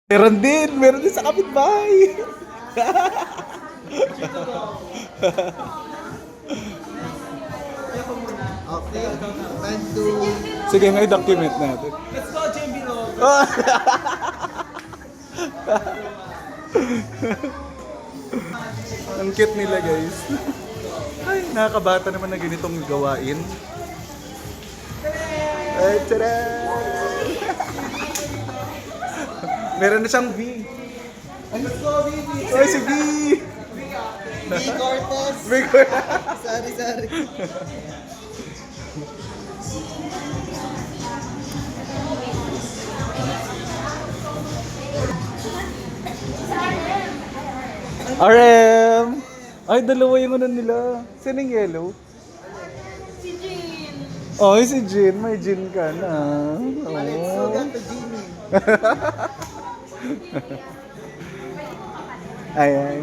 Meron din sa kapitbahay. Okay, time to... Sige, may document natin. Let's go, Jimmy Log! Ang cute nila, guys. Ay, nakakabata naman na ganitong gawain. Ay, tada! Meron na siyang V. Let's go, baby! Ay, si V! B. Cortez! Bigor. Sorry, sorry. RM! Ay, dalawa yung ano nila. Sino yung yellow? Si Jean. Oh, si Jin. May Jin ka na. Let's go, Oh. to Jimmy. Ayan.